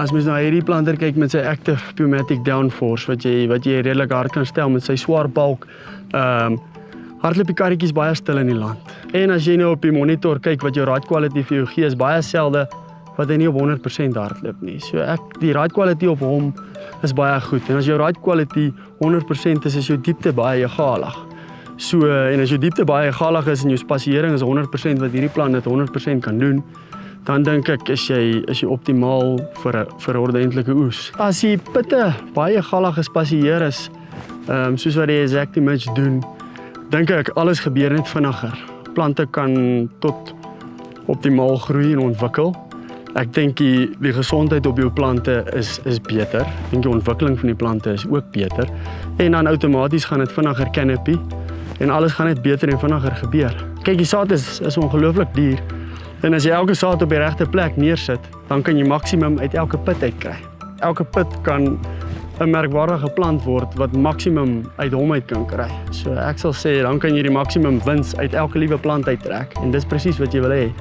as mens na hierdie planter kyk met sy Active Pneumatic Downforce, wat jy redelik hard kan stel met sy swaar balk, hardloop die karretjies baie stil in die land. En as jy nou op die monitor kyk wat jou ride quality vir jou gee, is baie selde wat hy nie op 100% hardloop nie. So die ride quality op hom is baie goed. En as jou ride quality 100% is jou diepte baie egalig. So, en as jou diepte baie egalig is en jou spasiering is 100% wat hierdie plan dit 100% kan doen, dan dink ek is jy optimaal vir 'n ordentlike oes. As die pitte baie egalig gespasieer is, soos wat die Exactimage doen, dink ek alles gebeur net vinniger. Plante kan tot optimaal groei en ontwikkel. Ek dink die gesondheid op jou plante is beter. Ek dink die ontwikkeling van die plante is ook beter. En dan outomaties gaan dit vinniger canopy en alles gaan net beter en vinniger gebeur. Kyk, die saad is ongelooflik duur. En as jy elke saad op die regte plek neersit, dan kan jy maksimum uit elke pit uitkry. Elke pit kan 'n merkwaardige plant word wat maksimum uit hom uit kan kry. So ek sal sê, dan kan jy die maksimum wins uit elke liewe plant uittrek. En dis presies wat jy wil hê.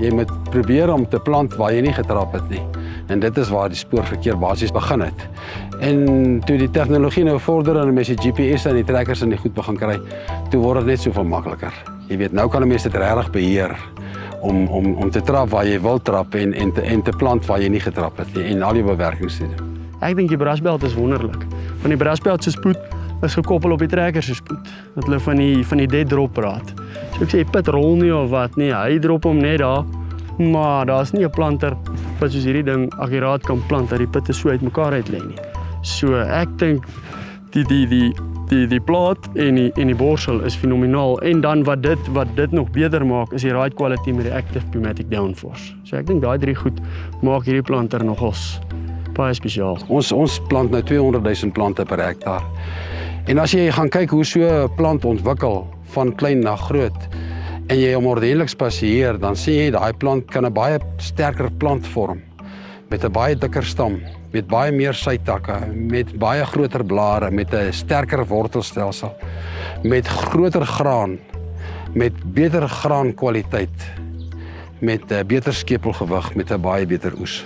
Jy moet probeer om te plant waar jy nie getrap het nie. En dit is waar die spoorverkeer basies begin het. En toe die tegnologie nou vorder en mense GPS en die trekkers en die goed begin kry, toe word dit net soveel makliker. Jy weet, nou kan 'n mens dit regtig beheer om te trap waar jy wil trap en te plant waar jy nie getrap het nie en al die bewerkings te doen. Ek dink die brasbelt is wonderlik. Want die brasbelt se spoed is gekoppel op die trekker se spoed. Dat hulle van die dead drop praat. So ek sê, pit rol nie of wat nie, hy drop hom net daar, maar daar's nie 'n planter wat soos hierdie ding akkuraat kan plant dat die pitte so uit mekaar uit lê nie. So ek dink die plaat en die borsel is fenomenaal, en dan wat dit nog beter maak is die ride quality met die Active Pneumatic Downforce. So ek dink daai 3 goed maak hierdie planter nogals baie spesiaal. Ons plant nou 200 000 plante per hektaar. En as jy gaan kyk hoe so 'n plant ontwikkel van klein na groot en jy hom ordentlik spasieer, dan sien jy daai plant kan 'n baie sterker plant vorm met 'n baie dikker stam, met baie meer sytakke, met baie groter blare, met 'n sterker wortelstelsel, met groter graan, met beter graankwaliteit, met 'n beter skepelgewig, met 'n baie beter oes.